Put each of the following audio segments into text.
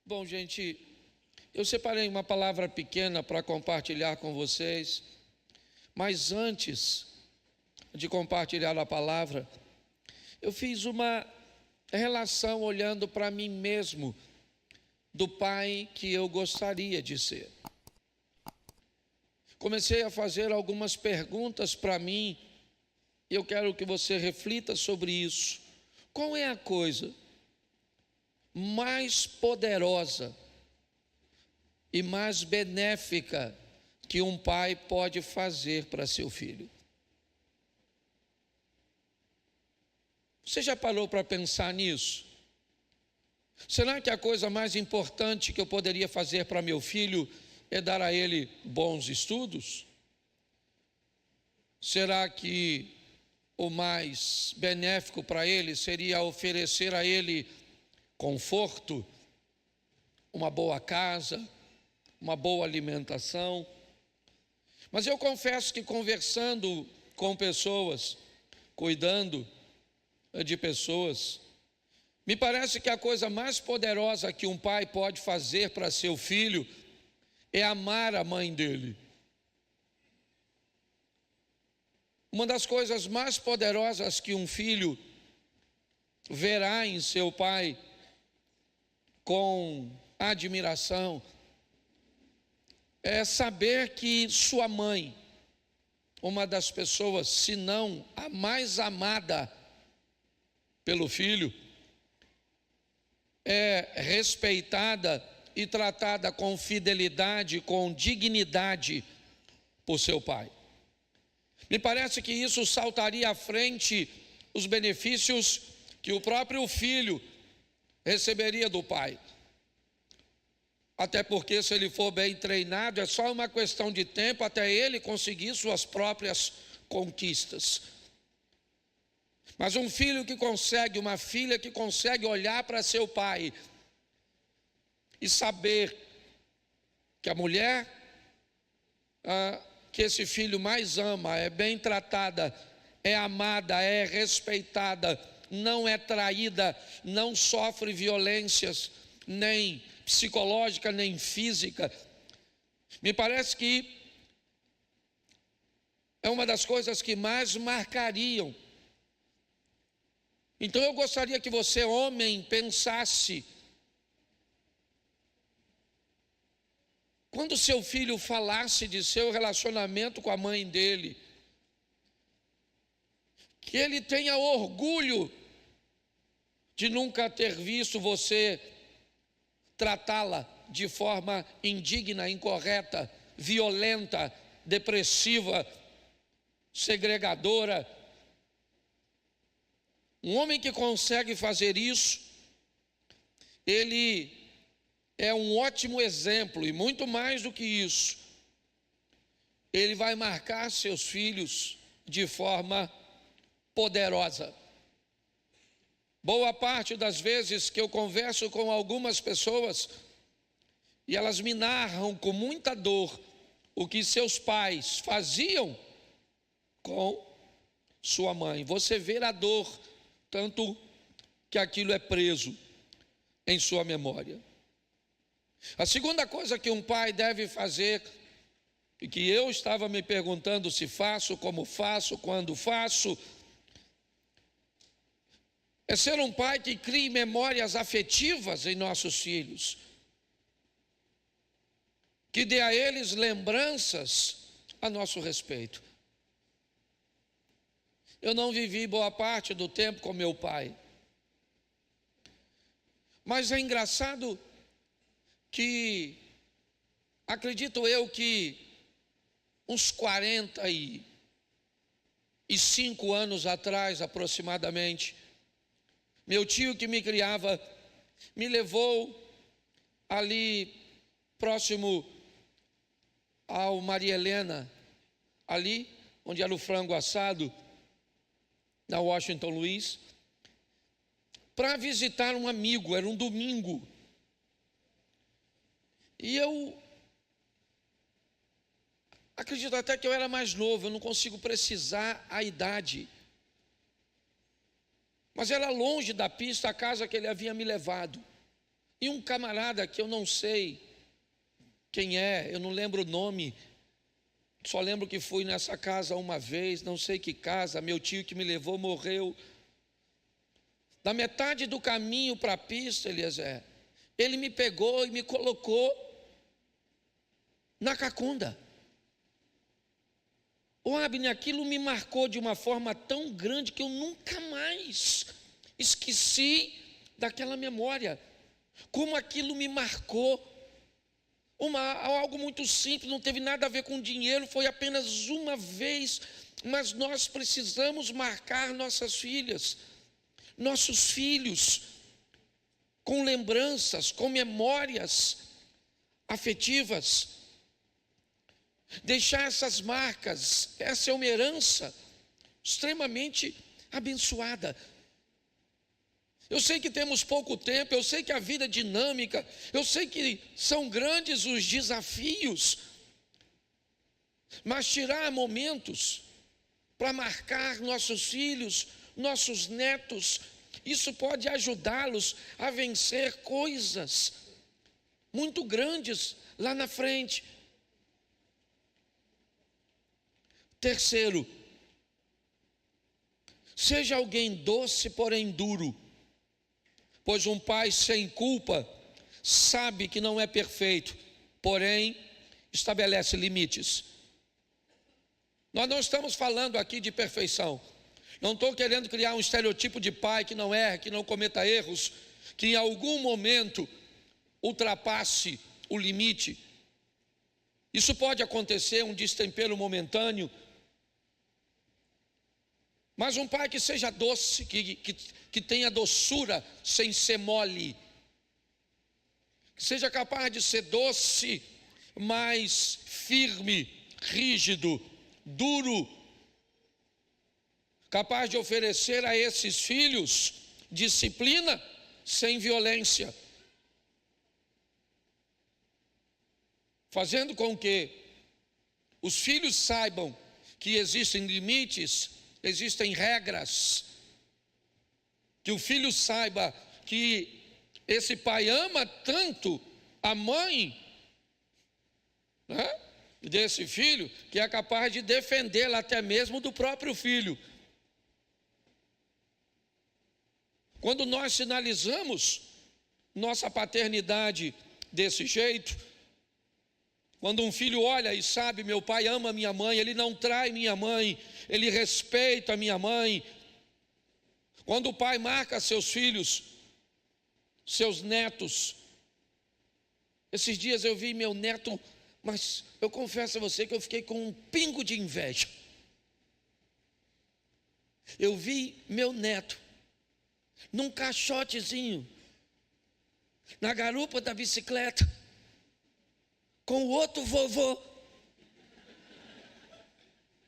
Bom, gente, eu separei uma palavra pequena para compartilhar com vocês, mas antes de compartilhar a palavra, eu fiz uma relação olhando para mim mesmo, do pai que eu gostaria de ser. Comecei a fazer algumas perguntas para mim, e eu quero que você reflita sobre isso. Qual é a coisa mais poderosa e mais benéfica que um pai pode fazer para seu filho? Você já parou para pensar nisso? Será que a coisa mais importante que eu poderia fazer para meu filho é dar a ele bons estudos? Será que o mais benéfico para ele seria oferecer a ele conforto, uma boa casa, uma boa alimentação? Mas eu confesso que conversando com pessoas, cuidando de pessoas, me parece que a coisa mais poderosa que um pai pode fazer para seu filho é amar a mãe dele. Uma das coisas mais poderosas que um filho verá em seu pai com admiração é saber que sua mãe, uma das pessoas, se não a mais amada pelo filho, é respeitada e tratada com fidelidade, com dignidade por seu pai. Me parece que isso saltaria à frente os benefícios que o próprio filho receberia do pai. Até porque, se ele for bem treinado, é só uma questão de tempo até ele conseguir suas próprias conquistas. Mas um filho que consegue, uma filha que consegue olhar para seu pai e saber que a mulher que esse filho mais ama é bem tratada, é amada, é respeitada, não é traída, não sofre violências, nem psicológica, nem física. Me parece que é uma das coisas que mais marcariam. Então eu gostaria que você, homem, pensasse: quando seu filho falasse de seu relacionamento com a mãe dele, que ele tenha orgulho de nunca ter visto você tratá-la de forma indigna, incorreta, violenta, depressiva, segregadora. Um homem que consegue fazer isso, ele é um ótimo exemplo, e muito mais do que isso, ele vai marcar seus filhos de forma poderosa. Boa parte das vezes que eu converso com algumas pessoas, e elas me narram com muita dor o que seus pais faziam com sua mãe. Você vê a dor, tanto que aquilo é preso em sua memória. A segunda coisa que um pai deve fazer, e que eu estava me perguntando se faço, como faço, quando faço, é ser um pai que crie memórias afetivas em nossos filhos, que dê a eles lembranças a nosso respeito. Eu não vivi boa parte do tempo com meu pai, mas é engraçado que, acredito eu que uns 45 anos atrás aproximadamente, meu tio que me criava me levou ali próximo ao Maria Helena, ali onde era o frango assado, na Washington Luiz, para visitar um amigo. Era um domingo. E eu acredito até que eu era mais novo, eu não consigo precisar a idade. Mas era longe da pista a casa que ele havia me levado. E um camarada que eu não sei quem é, eu não lembro o nome, só lembro que fui nessa casa uma vez, não sei que casa, meu tio que me levou morreu. Na metade do caminho para a pista, Eliezer, ele me pegou e me colocou na cacunda. O Abner, aquilo me marcou de uma forma tão grande que eu nunca mais esqueci daquela memória. Como aquilo me marcou. Algo muito simples, não teve nada a ver com dinheiro, foi apenas uma vez, mas nós precisamos marcar nossas filhas, nossos filhos, com lembranças, com memórias afetivas, deixar essas marcas. Essa é uma herança extremamente abençoada. Eu sei que temos pouco tempo, eu sei que a vida é dinâmica, eu sei que são grandes os desafios, mas tirar momentos para marcar nossos filhos, nossos netos, isso pode ajudá-los a vencer coisas muito grandes lá na frente. Terceiro, seja alguém doce, porém duro, pois um pai sem culpa sabe que não é perfeito, porém estabelece limites. Nós não estamos falando aqui de perfeição. Não estou querendo criar um estereotipo de pai que não erra, que não cometa erros, que em algum momento ultrapasse o limite. Isso pode acontecer, um destempero momentâneo. Mas um pai que seja doce, que tenha doçura sem ser mole, que seja capaz de ser doce, mas firme, rígido, duro, capaz de oferecer a esses filhos disciplina sem violência, fazendo com que os filhos saibam que existem limites, existem regras, que o filho saiba que esse pai ama tanto a mãe, né, desse filho, que é capaz de defendê-la até mesmo do próprio filho. Quando nós sinalizamos nossa paternidade desse jeito, quando um filho olha e sabe, meu pai ama minha mãe, ele não trai minha mãe, ele respeita a minha mãe. Quando o pai marca seus filhos, seus netos. Esses dias eu vi meu neto, mas eu confesso a você que eu fiquei com um pingo de inveja. Eu vi meu neto num caixotezinho, na garupa da bicicleta, com o outro vovô.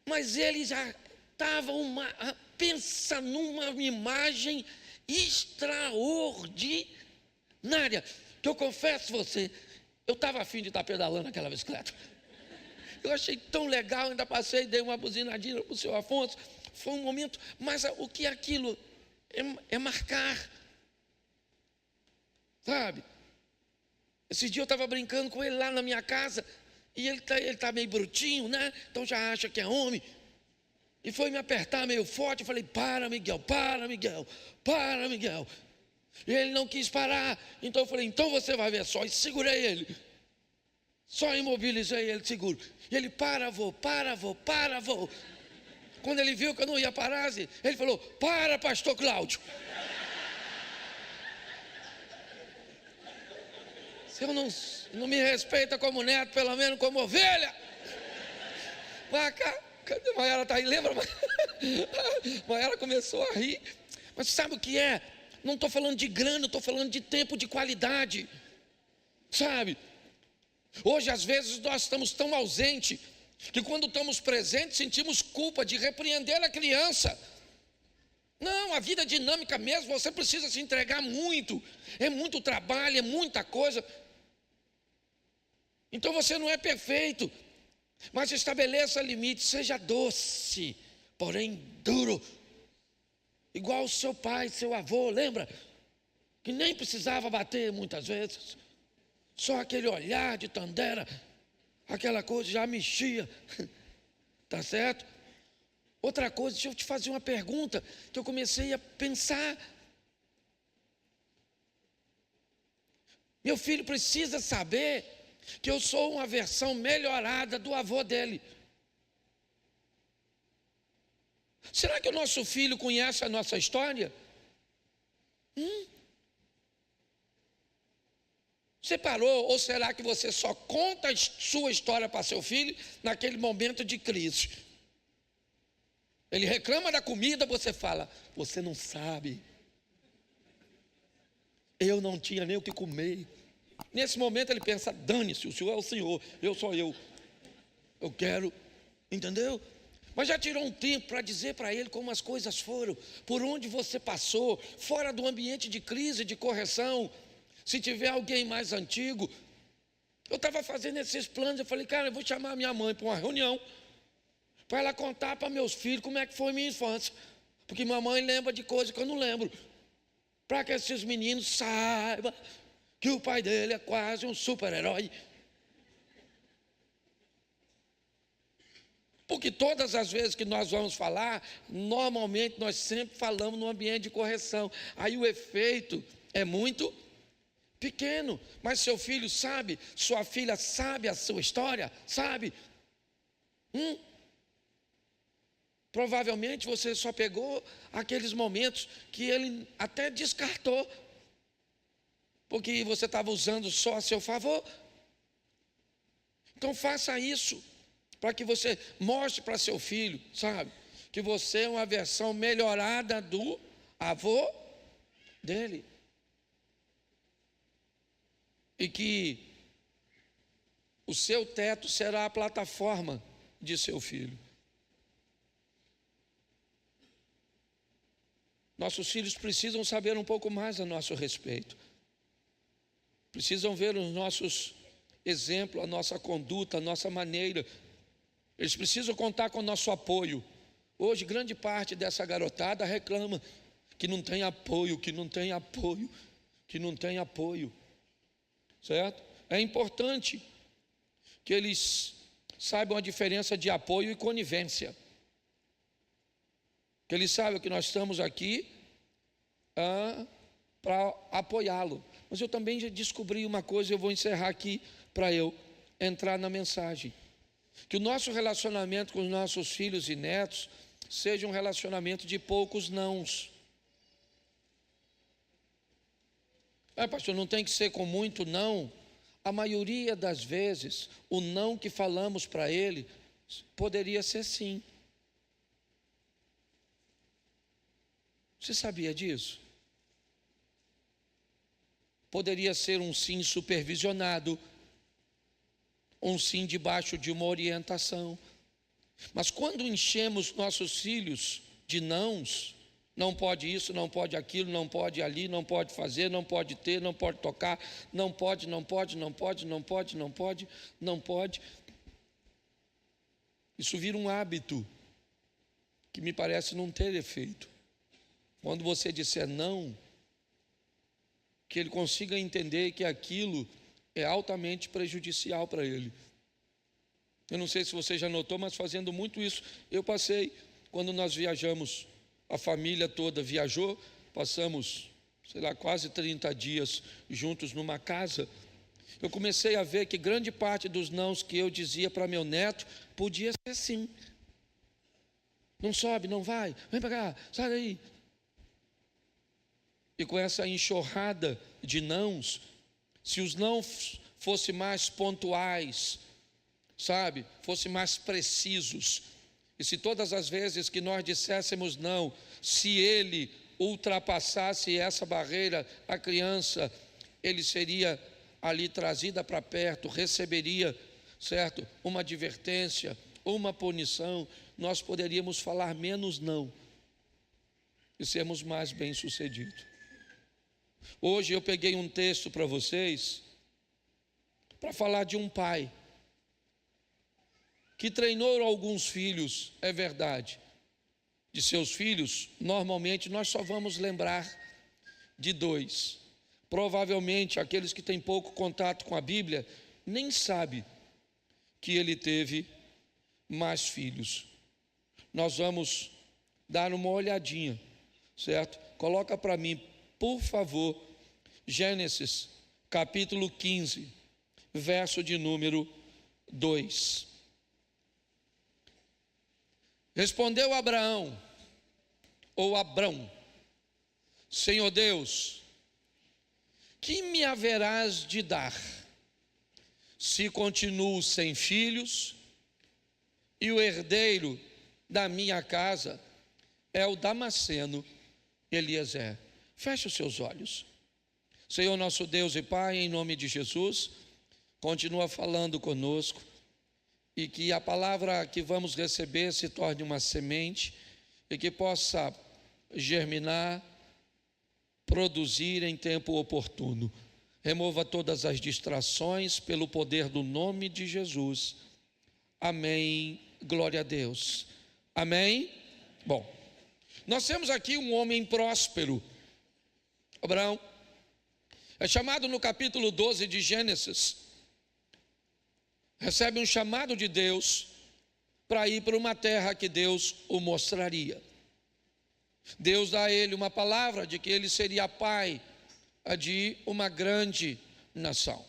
Mas ele já estava pensa numa imagem extraordinária, que eu confesso a você, eu estava afim de estar pedalando aquela bicicleta. Eu achei tão legal, ainda passei, dei uma buzinadinha para o seu Afonso, foi um momento, mas o que é aquilo? É marcar, sabe? Esse dia eu estava brincando com ele lá na minha casa, e ele tá meio brutinho, né? Então já acha que é homem. E foi me apertar meio forte, eu falei, para Miguel, para Miguel, para Miguel. E ele não quis parar, então eu falei, então você vai ver só, e segurei ele. Só imobilizei ele, seguro. E ele, para vô. Quando ele viu que eu não ia parar, ele falou, para pastor Cláudio. Se eu não me respeita como neto, pelo menos como ovelha. Vai cá, cadê Maiara? Está aí, lembra? Maiara começou a rir. Mas sabe o que é? Não estou falando de grana, estou falando de tempo de qualidade. Sabe? Hoje, às vezes, nós estamos tão ausentes que quando estamos presentes, sentimos culpa de repreender a criança. Não, a vida é dinâmica mesmo, você precisa se entregar muito. É muito trabalho, é muita coisa. Então você não é perfeito, mas estabeleça limites, seja doce, porém duro. Igual o seu pai, seu avô, lembra? que nem precisava bater muitas vezes, só aquele olhar de Tandera, aquela coisa já mexia, tá certo? Outra coisa, deixa eu te fazer uma pergunta que eu comecei a pensar. Meu filho precisa saber que eu sou uma versão melhorada do avô dele. Será que o nosso filho conhece a nossa história? Você parou, ou será que você só conta a sua história para seu filho naquele momento de crise? Ele reclama da comida, você fala, você não sabe. Eu não tinha nem o que comer. Nesse momento ele pensa, dane-se, o senhor é o senhor, eu sou eu. Eu quero, entendeu? Mas já tirou um tempo para dizer para ele como as coisas foram, por onde você passou, fora do ambiente de crise, de correção. Se tiver alguém mais antigo, eu estava fazendo esses planos, eu falei, cara, eu vou chamar minha mãe para uma reunião, para ela contar para meus filhos como é que foi minha infância, porque minha mãe lembra de coisas que eu não lembro, para que esses meninos saibam que o pai dele é quase um super-herói. Porque todas as vezes que nós vamos falar, normalmente nós sempre falamos no ambiente de correção, aí o efeito é muito pequeno, mas seu filho sabe, sua filha sabe a sua história, sabe? Provavelmente você só pegou aqueles momentos que ele até descartou, porque você estava usando só a seu favor. Então faça isso, para que você mostre para seu filho, sabe? Que você é uma versão melhorada do avô dele. E que o seu teto será a plataforma de seu filho. Nossos filhos precisam saber um pouco mais a nosso respeito. Precisam ver os nossos exemplos, a nossa conduta, a nossa maneira. Eles precisam contar com o nosso apoio. Hoje, grande parte dessa garotada reclama que não tem apoio, que não tem apoio, que não tem apoio. Certo? É importante que eles saibam a diferença de apoio e conivência. Que eles saibam que nós estamos aqui para apoiá-lo. Mas eu também já descobri uma coisa, eu vou encerrar aqui para eu entrar na mensagem. Que o nosso relacionamento com os nossos filhos e netos seja um relacionamento de poucos nãos. Pastor, não tem que ser com muito não. A maioria das vezes, o não que falamos para ele poderia ser sim. Você sabia disso? Poderia ser um sim supervisionado, um sim debaixo de uma orientação. Mas quando enchemos nossos filhos de nãos, não pode isso, não pode aquilo, não pode ali, não pode fazer, não pode ter, não pode tocar, não pode, não pode, não pode, não pode, não pode, não pode. Isso vira um hábito que me parece não ter efeito. Quando você disser não, que ele consiga entender que aquilo é altamente prejudicial para ele. Eu não sei se você já notou, mas fazendo muito isso, eu passei, quando nós viajamos, a família toda viajou, passamos, quase 30 dias juntos numa casa. Eu comecei a ver que grande parte dos nãos que eu dizia para meu neto, podia ser sim. Não sobe, não vai, vem para cá, sai daí. E com essa enxurrada de nãos, se os não fossem mais pontuais, fossem mais precisos, e se todas as vezes que nós disséssemos não, se ele ultrapassasse essa barreira, a criança, ele seria ali trazida para perto, receberia, certo? Uma advertência, uma punição, nós poderíamos falar menos não e sermos mais bem-sucedidos. Hoje eu peguei um texto para vocês, para falar de um pai que treinou alguns filhos, é verdade. De seus filhos, normalmente nós só vamos lembrar de 2. Provavelmente aqueles que têm pouco contato com a Bíblia nem sabem que ele teve mais filhos. Nós vamos dar uma olhadinha, certo? Coloca para mim, por favor, Gênesis capítulo 15, verso de número 2. Respondeu Abraão, ou Abrão: Senhor Deus, que me haverás de dar, se continuo sem filhos, e o herdeiro da minha casa é o Damasceno Eliezer? Feche os seus olhos. Senhor nosso Deus e Pai, em nome de Jesus, continua falando conosco, e que a palavra que vamos receber se torne uma semente, e que possa germinar, produzir em tempo oportuno. Remova todas as distrações pelo poder do nome de Jesus. Amém. Glória a Deus. Amém. Bom, nós temos aqui um homem próspero, Abraão. É chamado no capítulo 12 de Gênesis. Recebe um chamado de Deus para ir para uma terra que Deus o mostraria. Deus dá a ele uma palavra de que ele seria pai de uma grande nação.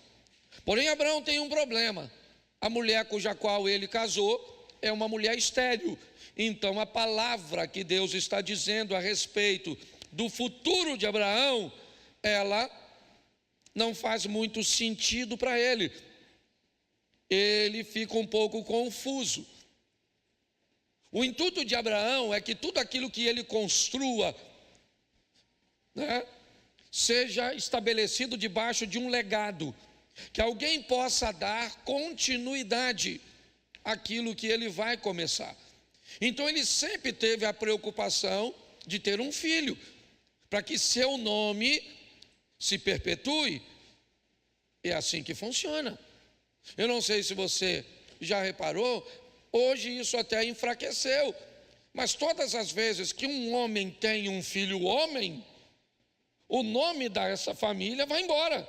Porém, Abraão tem um problema. A mulher cuja qual ele casou é uma mulher estéril. Então, a palavra que Deus está dizendo a respeito do futuro de Abraão, ela não faz muito sentido para ele. Ele fica um pouco confuso. O intuito de Abraão é que tudo aquilo que ele construa, seja estabelecido debaixo de um legado, que alguém possa dar continuidade àquilo que ele vai começar. Então ele sempre teve a preocupação de ter um filho, para que seu nome se perpetue. É assim que funciona. Eu não sei se você já reparou, hoje isso até enfraqueceu, mas todas as vezes que um homem tem um filho homem, o nome dessa família vai embora,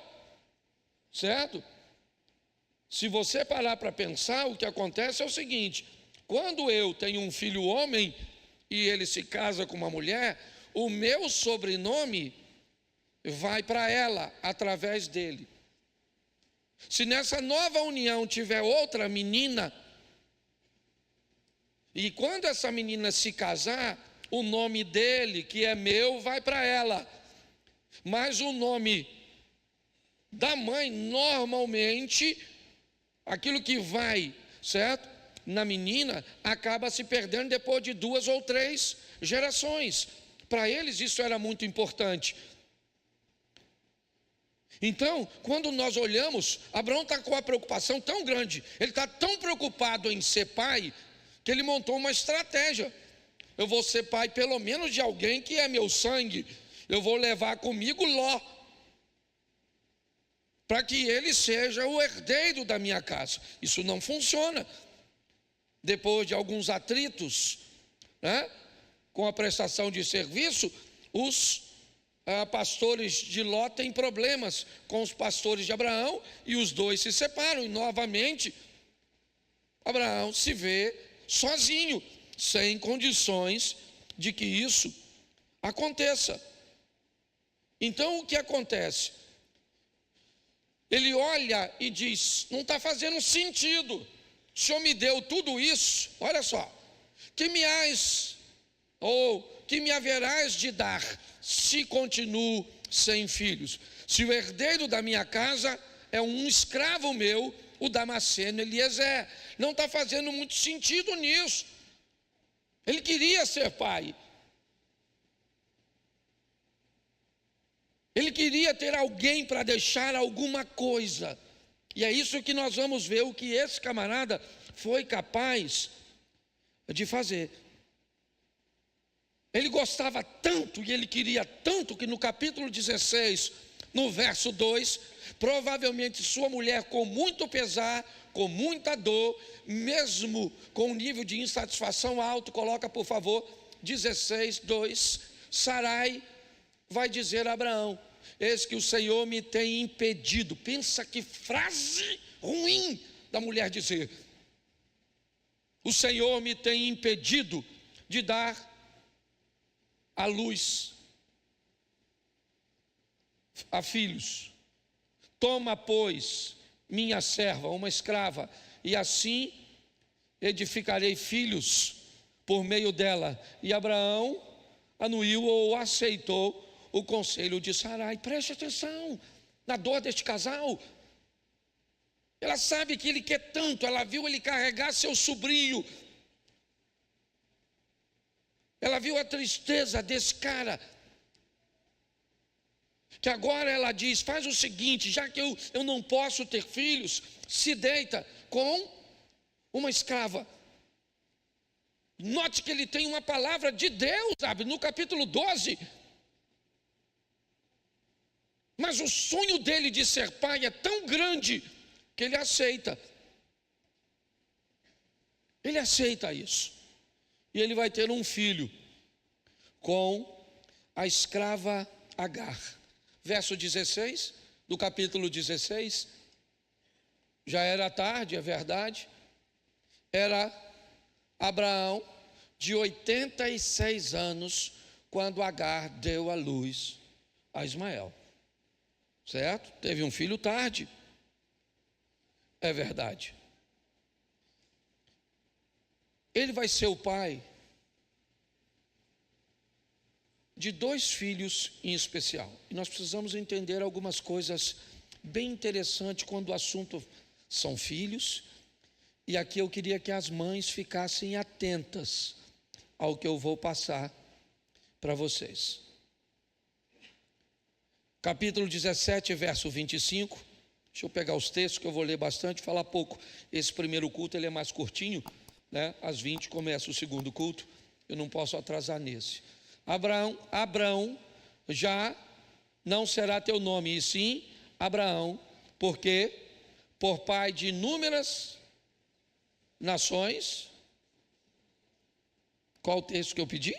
certo? Se você parar para pensar, o que acontece é o seguinte: quando eu tenho um filho homem e ele se casa com uma mulher, o meu sobrenome vai para ela através dele. Se nessa nova união tiver outra menina, e quando essa menina se casar, o nome dele, que é meu, vai para ela. Mas o nome da mãe, normalmente, aquilo que vai, certo, na menina, acaba se perdendo depois de 2 ou 3 gerações. Para eles isso era muito importante. Então, quando nós olhamos, Abraão está com uma preocupação tão grande, ele está tão preocupado em ser pai, que ele montou uma estratégia. Eu vou ser pai pelo menos de alguém que é meu sangue, eu vou levar comigo Ló, para que ele seja o herdeiro da minha casa. Isso não funciona. Depois de alguns atritos, com a prestação de serviço, os pastores de Ló têm problemas com os pastores de Abraão, e os dois se separam, e novamente Abraão se vê sozinho, sem condições de que isso aconteça. Então o que acontece? Ele olha e diz: não está fazendo sentido, o Senhor me deu tudo isso, olha só, que me haverás de dar, se continuo sem filhos? Se o herdeiro da minha casa é um escravo meu, o Damasceno Eliezer. Não está fazendo muito sentido nisso. Ele queria ser pai. Ele queria ter alguém para deixar alguma coisa. E é isso que nós vamos ver, o que esse camarada foi capaz de fazer. Ele gostava tanto e ele queria tanto que no capítulo 16, no verso 2, provavelmente sua mulher, com muito pesar, com muita dor, mesmo com um nível de insatisfação alto, coloca por favor 16, 2, Sarai vai dizer a Abraão: eis que o Senhor me tem impedido. Pensa que frase ruim da mulher dizer. O Senhor me tem impedido de dar à luz a filhos. Toma, pois, minha serva, uma escrava, e assim edificarei filhos por meio dela. E Abraão anuiu ou aceitou o conselho de Sarai. Preste atenção na dor deste casal. Ela sabe que ele quer tanto, ela viu ele carregar seu sobrinho. Ela viu a tristeza desse cara. Que agora ela diz, faz o seguinte, já que eu não posso ter filhos, se deita com uma escrava. Note que ele tem uma palavra de Deus, sabe, no capítulo 12. Mas o sonho dele de ser pai é tão grande que ele aceita. Ele aceita isso. E ele vai ter um filho com a escrava Agar. Verso 16, do capítulo 16. Já era tarde, é verdade. Era Abraão de 86 anos quando Agar deu à luz a Ismael. Certo? Teve um filho tarde. É verdade. Ele vai ser o pai de 2 filhos em especial. E nós precisamos entender algumas coisas bem interessantes quando o assunto são filhos. E aqui eu queria que as mães ficassem atentas ao que eu vou passar para vocês. Capítulo 17, verso 25. Deixa eu pegar os textos que eu vou ler bastante, falar pouco. Esse primeiro culto ele é mais curtinho, né? Às 20 começa o segundo culto. Eu não posso atrasar nesse. Abraão, já não será teu nome, e sim Abraão, porque por pai de inúmeras nações. Qual o texto que eu pedi?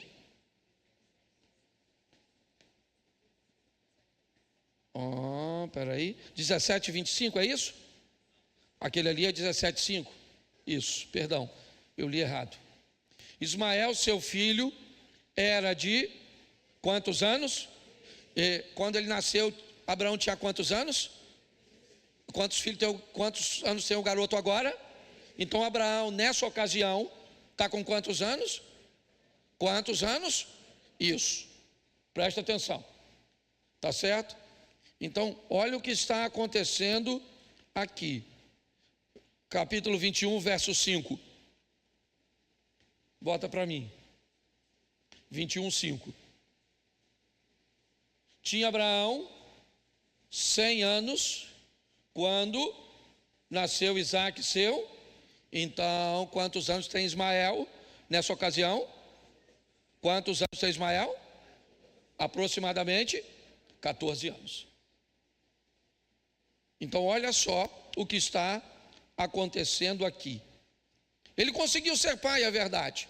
Peraí, 17:25, é isso? Aquele ali é 17:5. Isso, perdão, eu li errado. Ismael, seu filho, era de quantos anos? Quando ele nasceu, Abraão tinha quantos anos? Quantos anos tem o garoto agora? Então Abraão, nessa ocasião, está com quantos anos? Quantos anos? Isso, presta atenção, tá certo? Então, olha o que está acontecendo aqui. Capítulo 21, verso 5. Bota para mim. 21, 5. Tinha Abraão 100 anos quando nasceu Isaque seu. Então, quantos anos tem Ismael nessa ocasião? Quantos anos tem Ismael? Aproximadamente 14 anos. Então, olha só o que está acontecendo aqui. Ele conseguiu ser pai, é verdade.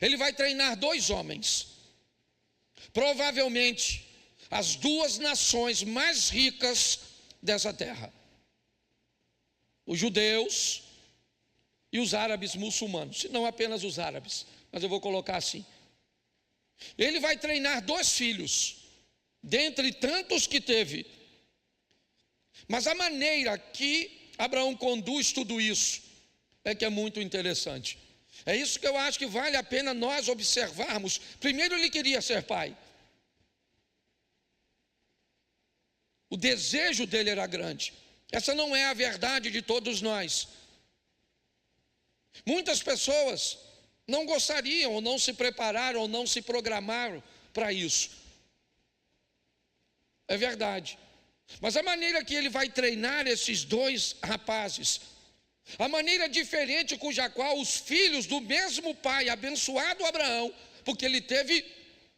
Ele vai treinar 2 homens. Provavelmente, as 2 nações mais ricas dessa terra. Os judeus e os árabes muçulmanos. Se não apenas os árabes, mas eu vou colocar assim. Ele vai treinar 2 filhos, dentre tantos que teve. Mas a maneira que Abraão conduz tudo isso é que é muito interessante. É isso que eu acho que vale a pena nós observarmos. Primeiro, ele queria ser pai. O desejo dele era grande. Essa não é a verdade de todos nós. Muitas pessoas não gostariam, ou não se prepararam, ou não se programaram para isso. É verdade. Mas a maneira que ele vai treinar esses 2 rapazes, a maneira diferente cuja qual os filhos do mesmo pai, abençoado Abraão, porque ele teve,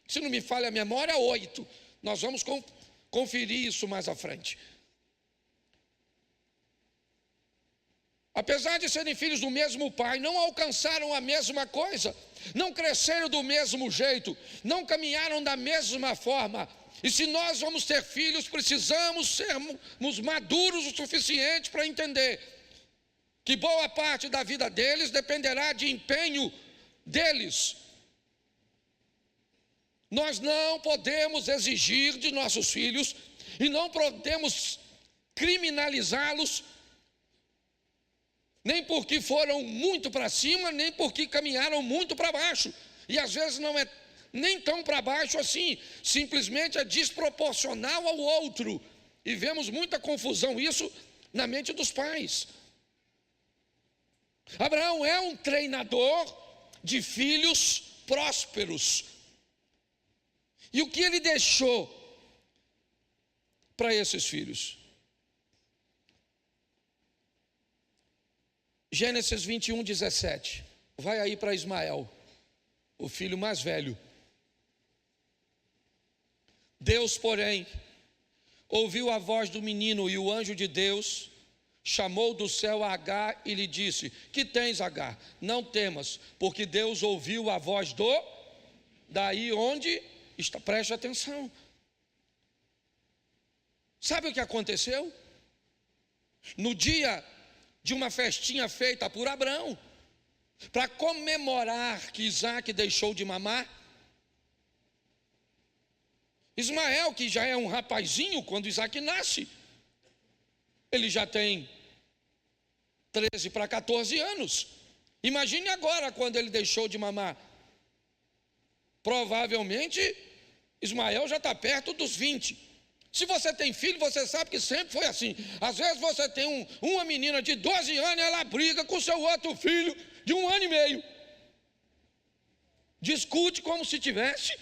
se não me falha a memória, 8. Nós vamos conferir isso mais à frente. Apesar de serem filhos do mesmo pai, não alcançaram a mesma coisa, não cresceram do mesmo jeito, não caminharam da mesma forma. E se nós vamos ter filhos, precisamos sermos maduros o suficiente para entender que boa parte da vida deles dependerá de empenho deles. Nós não podemos exigir de nossos filhos e não podemos criminalizá-los, nem porque foram muito para cima, nem porque caminharam muito para baixo. E às vezes não é nem tão para baixo assim, simplesmente é desproporcional ao outro. E vemos muita confusão isso na mente dos pais. Abraão é um treinador de filhos prósperos. E o que ele deixou para esses filhos? Gênesis 21, 17. Vai aí para Ismael, o filho mais velho. Deus, porém, ouviu a voz do menino, e o anjo de Deus chamou do céu a Agar e lhe disse: que tens, Agar? Não temas, porque Deus ouviu a voz do... Daí onde está, preste atenção. Sabe o que aconteceu? No dia de uma festinha feita por Abraão, para comemorar que Isaac deixou de mamar, Ismael, que já é um rapazinho quando Isaac nasce, ele já tem 13 para 14 anos. Imagine agora quando ele deixou de mamar. Provavelmente Ismael já está perto dos 20. Se você tem filho, você sabe que sempre foi assim. Às vezes você tem uma menina de 12 anos, ela briga com seu outro filho de 1 ano e meio. Discute como se tivesse.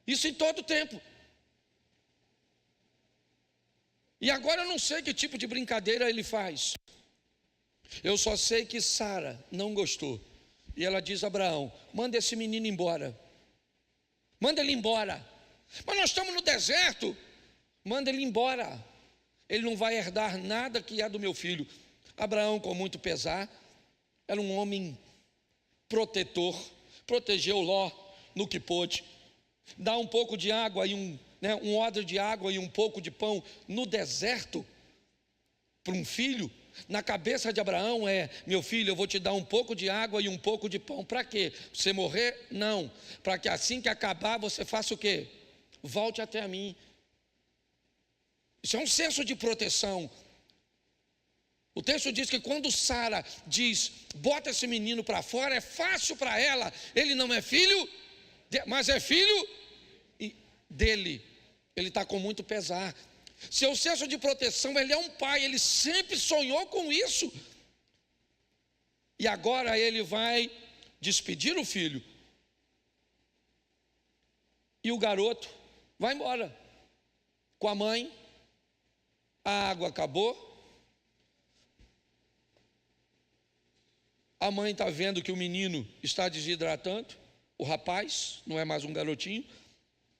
Isso em todo tempo. E agora eu não sei que tipo de brincadeira ele faz. Eu só sei que Sara não gostou. E ela diz a Abraão: manda esse menino embora. Manda ele embora. Mas nós estamos no deserto. Manda ele embora. Ele não vai herdar nada que é do meu filho. Abraão, com muito pesar, era um homem protetor. Protegeu Ló no que pôde. Dá um pouco de água e um odre de água e um pouco de pão no deserto para um filho. Na cabeça de Abraão é: meu filho, eu vou te dar um pouco de água e um pouco de pão. Para quê? Você morrer? Não. Para que assim que acabar você faça o quê? Volte até mim. Isso é um senso de proteção. O texto diz que quando Sara diz: bota esse menino para fora, é fácil para ela. Ele não é filho, mas é filho dele. Ele está com muito pesar. Seu senso de proteção, ele é um pai, ele sempre sonhou com isso. E agora ele vai despedir o filho. E o garoto vai embora com a mãe. A água acabou. A mãe está vendo que o menino está desidratando. O rapaz, não é mais um garotinho,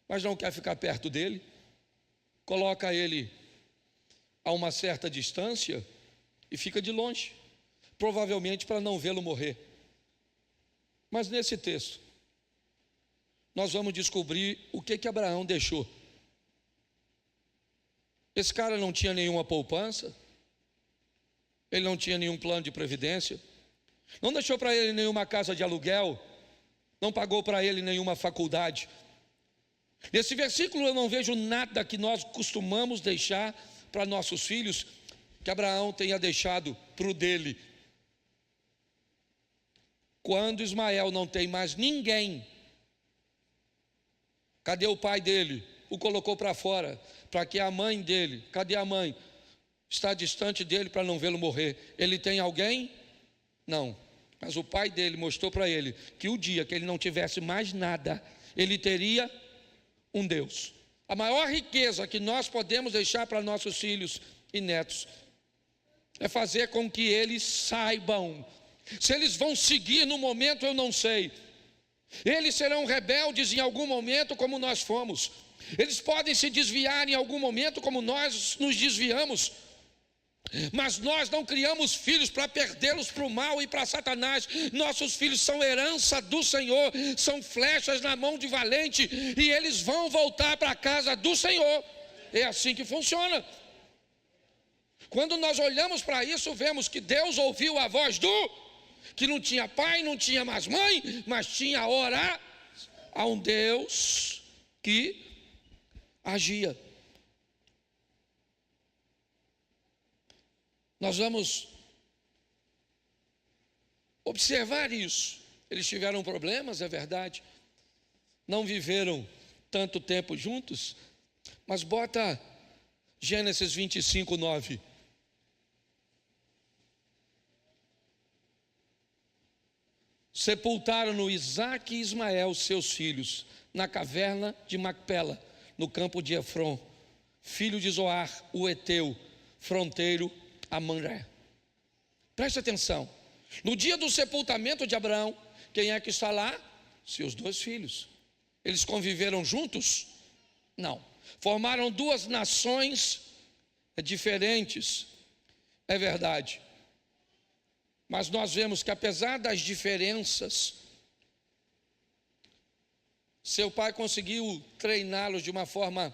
mas não quer ficar perto dele. Coloca ele a uma certa distância e fica de longe, provavelmente para não vê-lo morrer. Mas nesse texto, nós vamos descobrir o que Abraão deixou. Esse cara não tinha nenhuma poupança, ele não tinha nenhum plano de previdência, não deixou para ele nenhuma casa de aluguel, não pagou para ele nenhuma faculdade. Nesse versículo eu não vejo nada que nós costumamos deixar para nossos filhos, que Abraão tenha deixado para o dele. Quando Ismael não tem mais ninguém, cadê o pai dele? O colocou para fora, para que a mãe dele, cadê a mãe? Está distante dele para não vê-lo morrer. Ele tem alguém? Não. Mas o pai dele mostrou para ele que o dia que ele não tivesse mais nada, ele teria um Deus. A maior riqueza que nós podemos deixar para nossos filhos e netos é fazer com que eles saibam. Se eles vão seguir no momento, eu não sei. Eles serão rebeldes em algum momento, como nós fomos. Eles podem se desviar em algum momento, como nós nos desviamos. Mas nós não criamos filhos para perdê-los para o mal e para Satanás. Nossos filhos são herança do Senhor, são flechas na mão de valente, e eles vão voltar para a casa do Senhor. É assim que funciona. Quando nós olhamos para isso, vemos que Deus ouviu a voz que não tinha pai, não tinha mais mãe, mas tinha a um Deus que agia. Nós vamos observar isso. Eles tiveram problemas, é verdade. Não viveram tanto tempo juntos. Mas bota Gênesis 25, 9. Sepultaram-no Isaque e Ismael, seus filhos, na caverna de Macpela, no campo de Efron, filho de Zoar, o Eteu, fronteiro a Mamré. Preste atenção. No dia do sepultamento de Abraão, quem é que está lá? Seus 2 filhos. Eles conviveram juntos? Não. Formaram 2 nações diferentes. É verdade. Mas nós vemos que apesar das diferenças, seu pai conseguiu treiná-los de uma forma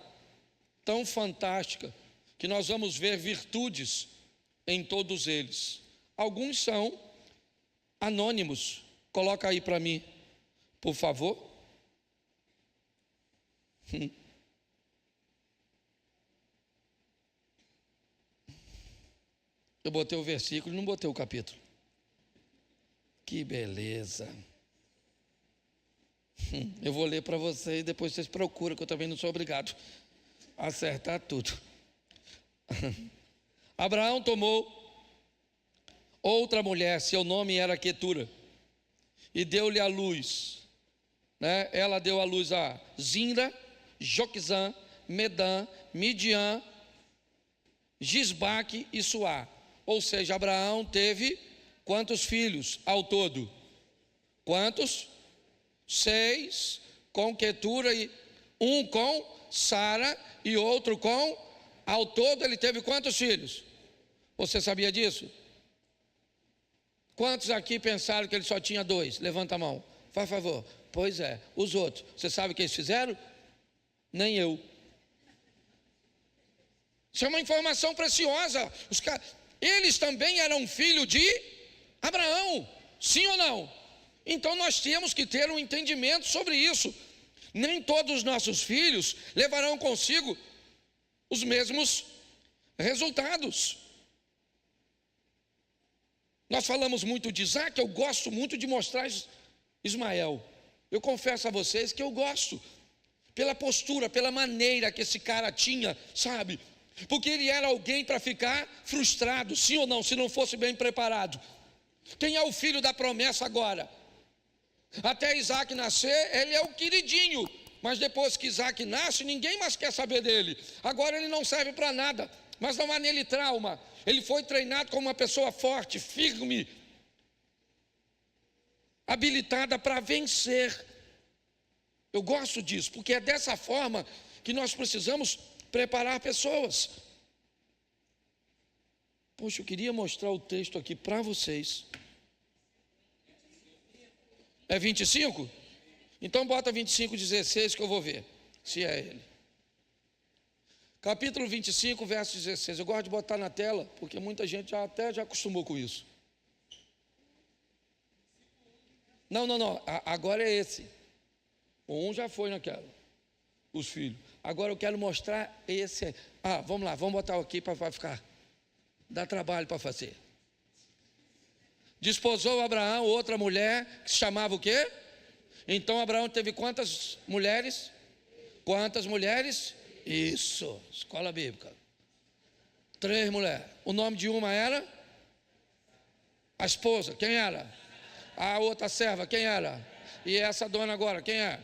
tão fantástica, que nós vamos ver virtudes em todos eles. Alguns são anônimos. Coloca aí para mim, por favor. Eu botei o versículo e não botei o capítulo. Que beleza. Eu vou ler para vocês e depois vocês procuram, que eu também não sou obrigado a acertar tudo. Abraão tomou outra mulher, seu nome era Quetura, e deu-lhe a luz, né? Ela deu a luz a Zinra, Joquizã, Medã, Midian, Gisbaque e Suá. Ou seja, Abraão teve quantos filhos ao todo? Quantos? 6 com Quetura, e 1 com Sara e outro com... Ao todo ele teve quantos filhos? Você sabia disso? Quantos aqui pensaram que ele só tinha 2? Levanta a mão, faz favor. Pois é, os outros, você sabe o que eles fizeram? Nem eu. Isso é uma informação preciosa. Eles também eram filhos de Abraão, sim ou não? Então nós temos que ter um entendimento sobre isso. Nem todos os nossos filhos levarão consigo os mesmos resultados. Nós falamos muito de Isaque, eu gosto muito de mostrar Ismael. Eu confesso a vocês que eu gosto, pela postura, pela maneira que esse cara tinha, sabe? Porque ele era alguém para ficar frustrado, sim ou não, se não fosse bem preparado. Quem é o filho da promessa agora? Até Isaque nascer, ele é o queridinho. Mas depois que Isaque nasce, ninguém mais quer saber dele. Agora ele não serve para nada, mas não há nele trauma. Ele foi treinado como uma pessoa forte, firme, habilitada para vencer. Eu gosto disso, porque é dessa forma que nós precisamos preparar pessoas. Poxa, eu queria mostrar o texto aqui para vocês. É 25? Então bota 25:16 que eu vou ver se é ele. Capítulo 25, verso 16. Eu gosto de botar na tela, porque muita gente já acostumou com isso. Não. Agora é esse. O 1 já foi naquela. Os filhos. Agora eu quero mostrar esse. Vamos lá, vamos botar aqui para ficar. Dá trabalho para fazer. Desposou Abraão outra mulher que se chamava o quê? Então Abraão teve quantas mulheres? Quantas mulheres? Isso, escola bíblica. 3 mulheres. O nome de uma era? A esposa, quem era? A outra serva, quem era? E essa dona agora, quem é?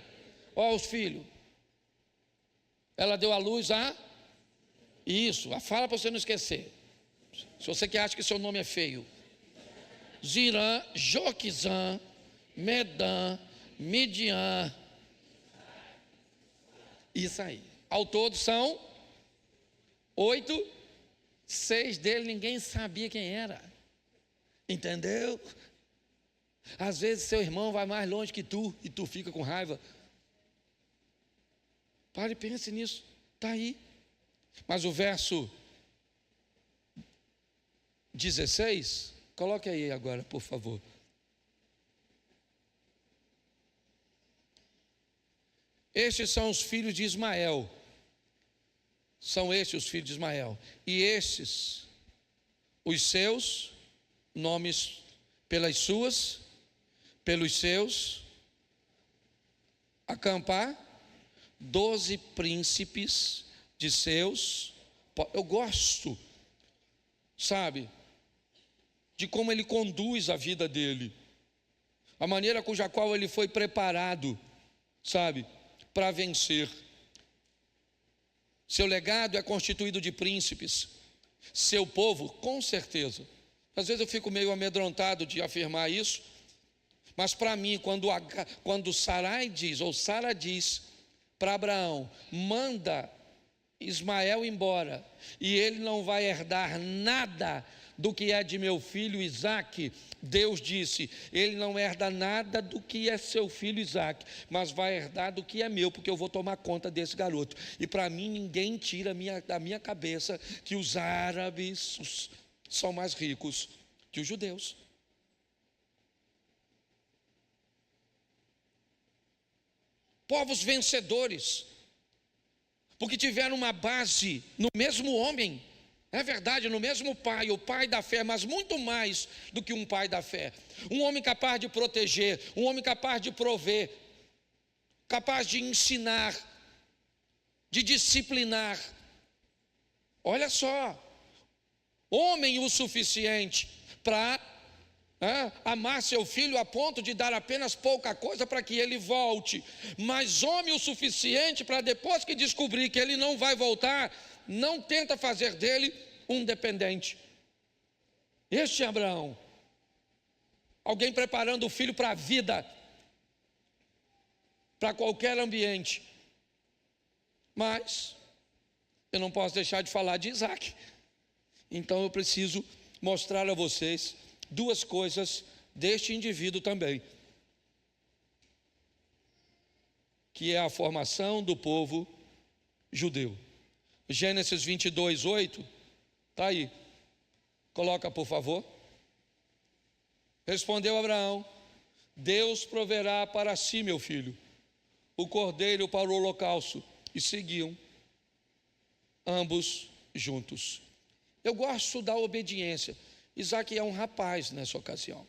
Ó, os filhos. Ela deu à luz a... Isso, fala para você não esquecer. Se você que acha que seu nome é feio. Zirã, Joquizã, Medã, Midian. Isso aí. Ao todo são 8 6 dele ninguém sabia quem era. Entendeu? Às vezes seu irmão vai mais longe que tu e tu fica com raiva. Pare e pense nisso. Está aí. Mas o verso 16, coloque aí agora, por favor. Estes são os filhos de Ismael. São estes os filhos de Ismael. E estes, os seus nomes, pelos seus, acampar, 12 príncipes de seus. Eu gosto, sabe, de como ele conduz a vida dele, a maneira cuja qual ele foi preparado, sabe, para vencer. Seu legado é constituído de príncipes. Seu povo, com certeza. Às vezes eu fico meio amedrontado de afirmar isso, mas para mim, quando Sarai diz, ou Sara diz para Abraão, manda Ismael embora, e ele não vai herdar nada do que é de meu filho Isaque, Deus disse, ele não herda nada do que é seu filho Isaque, mas vai herdar do que é meu, porque eu vou tomar conta desse garoto. E para mim ninguém tira da minha cabeça que os árabes são mais ricos que os judeus. Povos vencedores, porque tiveram uma base no mesmo homem. É verdade, no mesmo pai, o pai da fé, mas muito mais do que um pai da fé. Um homem capaz de proteger, um homem capaz de prover, capaz de ensinar, de disciplinar. Olha só, homem o suficiente para amar seu filho a ponto de dar apenas pouca coisa para que ele volte, mas homem o suficiente para, depois que descobrir que ele não vai voltar, não tenta fazer dele um dependente. Este é Abraão, alguém preparando o filho para a vida, para qualquer ambiente. Mas eu não posso deixar de falar de Isaque, então eu preciso mostrar a vocês duas coisas deste indivíduo também, que é a formação do povo judeu. Gênesis 22, 8, está aí, coloca por favor. Respondeu Abraão, Deus proverá para si, meu filho, o cordeiro para o holocausto. E seguiam, ambos juntos. Eu gosto da obediência. Isaque é um rapaz nessa ocasião.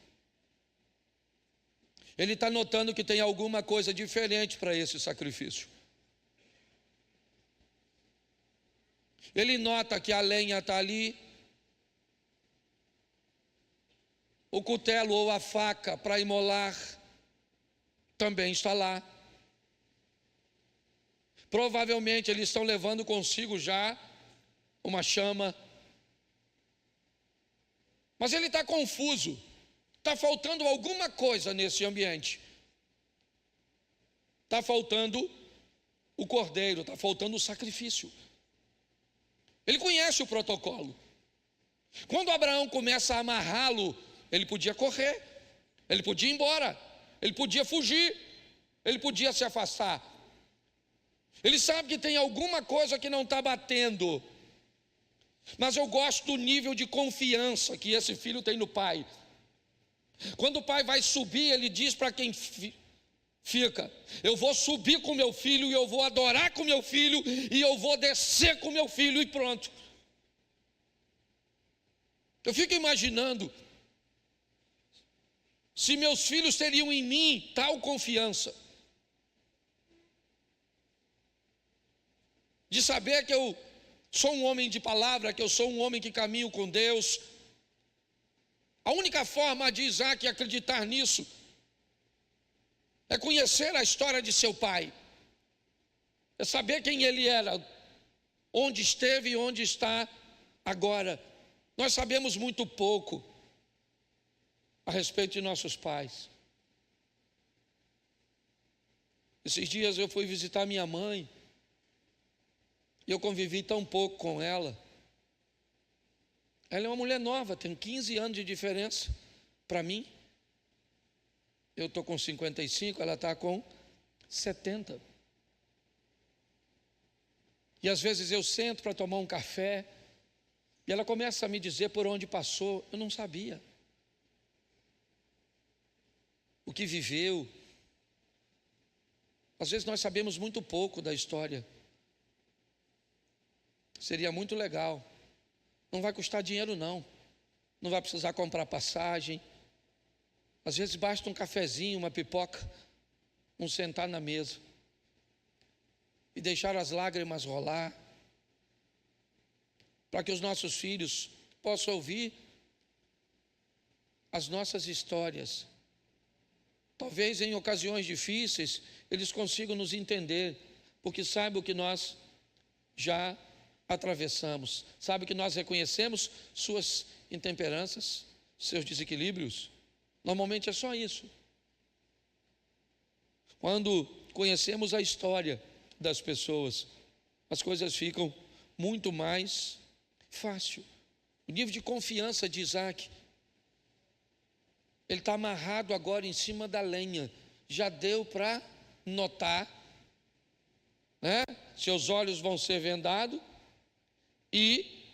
Ele está notando que tem alguma coisa diferente para esse sacrifício. Ele nota que a lenha está ali, o cutelo ou a faca para imolar também está lá. Provavelmente eles estão levando consigo já uma chama. Mas ele está confuso, está faltando alguma coisa nesse ambiente. Está faltando o cordeiro, está faltando o sacrifício. Ele conhece o protocolo. Quando Abraão começa a amarrá-lo, ele podia correr, ele podia ir embora, ele podia fugir, ele podia se afastar. Ele sabe que tem alguma coisa que não está batendo. Mas eu gosto do nível de confiança que esse filho tem no pai. Quando o pai vai subir, ele diz para quem fica: eu vou subir com meu filho, e eu vou adorar com meu filho, e eu vou descer com meu filho, e pronto. Eu fico imaginando se meus filhos teriam em mim tal confiança, de saber que eu sou um homem de palavra, que eu sou um homem que caminho com Deus. A única forma de Isaque acreditar nisso é conhecer a história de seu pai, é saber quem ele era, onde esteve e onde está agora. Nós sabemos muito pouco a respeito de nossos pais. Esses dias eu fui visitar minha mãe, e eu convivi tão pouco com ela. Ela é uma mulher nova, tem 15 anos de diferença para mim. Eu estou com 55, ela está com 70. E às vezes eu sento para tomar um café e ela começa a me dizer por onde passou. Eu não sabia o que viveu. Às vezes nós sabemos muito pouco da história. Seria muito legal. Não vai custar dinheiro não. Não vai precisar comprar passagem. Às vezes basta um cafezinho, uma pipoca, um sentar na mesa e deixar as lágrimas rolar, para que os nossos filhos possam ouvir as nossas histórias. Talvez em ocasiões difíceis eles consigam nos entender, porque saibam que nós já atravessamos, sabe que nós reconhecemos suas intemperanças, seus desequilíbrios. Normalmente é só isso. Quando conhecemos a história das pessoas, as coisas ficam muito mais fácil. O nível de confiança de Isaac, ele está amarrado agora em cima da lenha. Já deu para notar, né? Seus olhos vão ser vendados e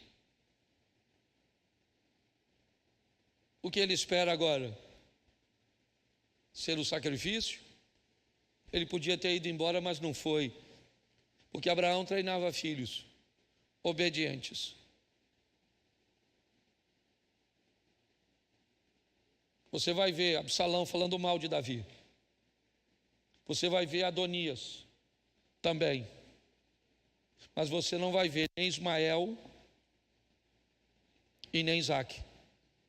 o que ele espera agora? Ser o sacrifício? Ele podia ter ido embora, mas não foi, porque Abraão treinava filhos obedientes. Você vai ver Absalão falando mal de Davi. Você vai ver Adonias também. Mas você não vai ver nem Ismael e nem Isaac